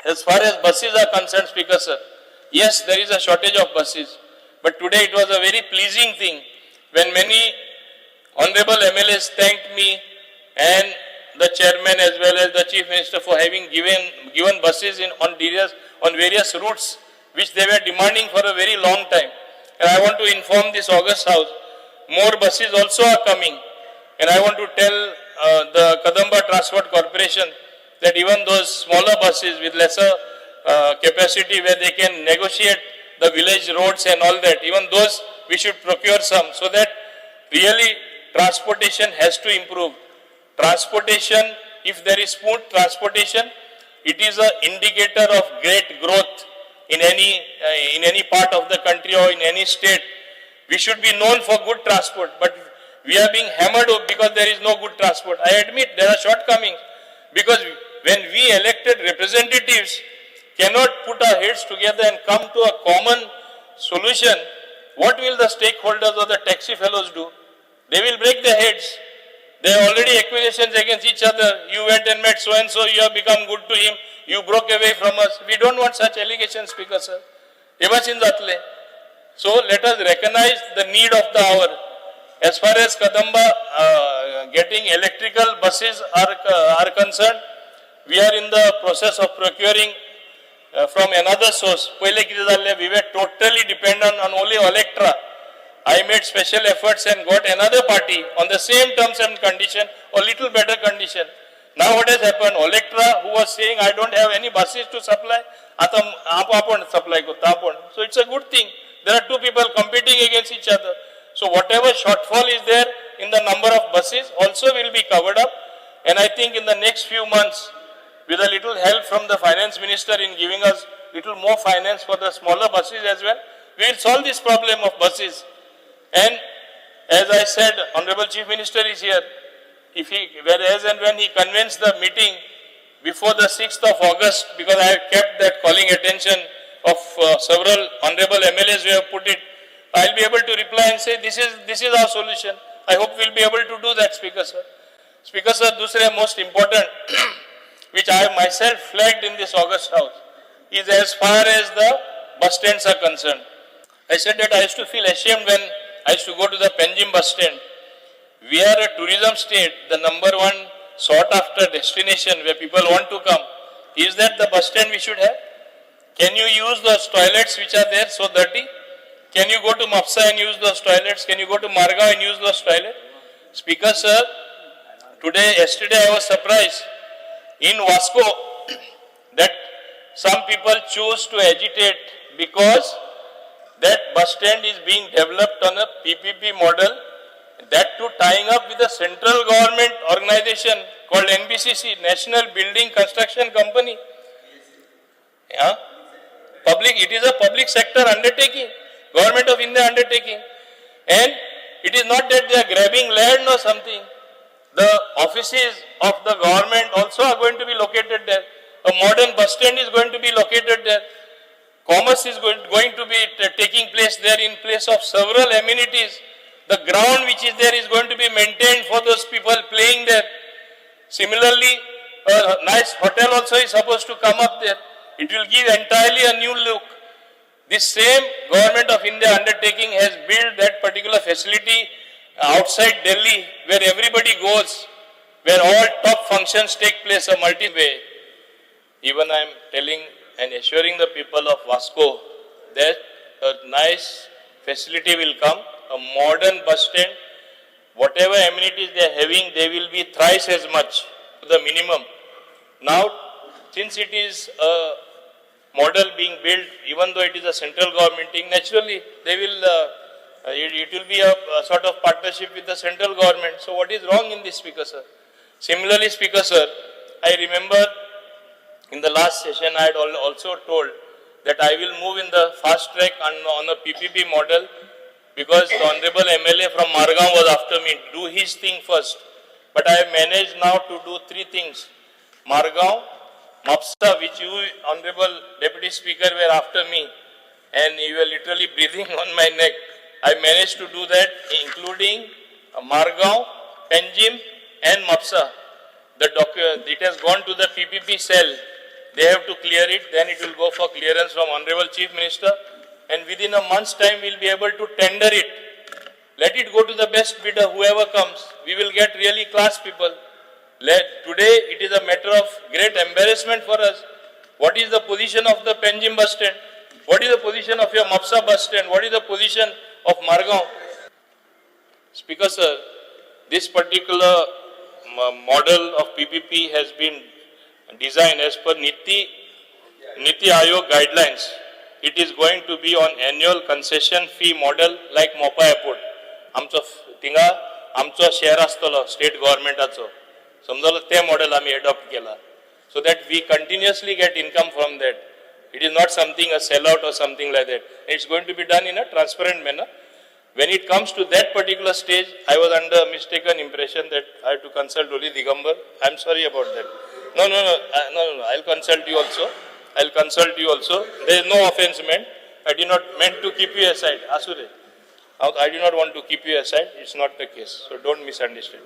As far as buses are concerned, Speaker Sir, yes, there is a shortage of buses. But today it was a very pleasing thing when many honorable MLAs thanked me and the chairman as well as the chief minister for having given buses on various routes which they were demanding for a very long time. And I want to inform this August House, more buses also are coming. And I want to tell the Kadamba Transport Corporation that even those smaller buses with lesser capacity where they can negotiate the village roads and all that, even those we should procure some so that really transportation has to improve. Transportation, if there is smooth transportation, it is an indicator of great growth in any part of the country or in any state. We should be known for good transport, but we are being hammered because there is no good transport. I admit there are shortcomings because when we elected representatives cannot put our heads together and come to a common solution, what will the stakeholders or the taxi fellows do? They will break their heads. There are already accusations against each other. You went and met so-and-so, you have become good to him, you broke away from us. We don't want such allegations, Speaker Sir. So let us recognize the need of the hour. As far as Kadamba getting electrical buses are concerned, we are in the process of procuring from another source. We were totally dependent on only Electra. I made special efforts and got another party on the same terms and condition or little better condition. Now what has happened? Electra, who was saying I don't have any buses to supply, so it's a good thing. There are two people competing against each other. So whatever shortfall is there in the number of buses also will be covered up. And I think in the next few months, with a little help from the finance minister in giving us little more finance for the smaller buses as well, we will solve this problem of buses. And as I said, Honorable Chief Minister is here. Whereas and when he convenes the meeting before the 6th of August, because I have kept that calling attention of several honorable MLAs who have put it, I'll be able to reply and say, this is our solution. I hope we'll be able to do that, Speaker Sir. Speaker Sir, दूसरे most important, which I have myself flagged in this August House, is as far as the bus stands are concerned. I said that I used to feel ashamed when I used to go to the Panjim bus stand. We are a tourism state, the number one sought after destination where people want to come. Is that the bus stand we should have? Can you use those toilets which are there so dirty? Can you go to Mapsa and use those toilets? Can you go to Margao and use those toilets? Speaker Sir, yesterday I was surprised in Vasco that some people choose to agitate because that bus stand is being developed on a PPP model, that too tying up with a central government organization called NBCC, National Building Construction Company. Yeah? It is a public sector undertaking, Government of India undertaking. And it is not that they are grabbing land or something. The offices of the government also are going to be located there. A modern bus stand is going to be located there. Commerce is going to be taking place there in place of several amenities. The ground which is there is going to be maintained for those people playing there. Similarly, a nice hotel also is supposed to come up there. It will give entirely a new look. This same Government of India undertaking has built that particular facility outside Delhi where everybody goes, where all top functions take place, a multi-way. Even I am telling and assuring the people of Vasco that a nice facility will come, a modern bus stand. Whatever amenities they are having, they will be thrice as much, the minimum. Now, since it is a model being built, even though it is a central government thing, naturally they will, it will be a sort of partnership with the central government. So what is wrong in this, Speaker Sir? Similarly, Speaker Sir, I remember in the last session I had also told that I will move in the fast track on a PPP model because the Honorable MLA from Margao was after me, do his thing first. But I have managed now to do three things. Margao, Mapsa, which you, Honorable Deputy Speaker, were after me, and you were literally breathing on my neck. I managed to do that, including Margao, Panjim, and Mapsa. It has gone to the PPP cell. they have to clear it, then it will go for clearance from Honorable Chief Minister, and within a month's time we will be able to tender it. Let it go to the best bidder, whoever comes. We will get really class people. Today it is a matter of great embarrassment for us. What is the position of the Panjim bus stand? What is the position of your Mapsa bus stand? What is the position of Margaon? Speaker sir, this particular model of PPP has been designed as per Niti Aayog guidelines. It is going to be on annual concession fee model like Mopa Airport. आमचो share आसतलो state गव्हर्नमेंटाचो समजलो ते model आम्ही adopt केला so that we continuously get income from that. It is not something a sellout or something like that. It's going to be done in a transparent manner. When it comes to that particular stage, I was under mistaken impression that I have to consult only Digambar. I'm sorry about that. No. I'll consult you also. There is no offense meant. I did not meant to keep you aside. Asure. I do not want to keep you aside. It's not the case. So don't misunderstand.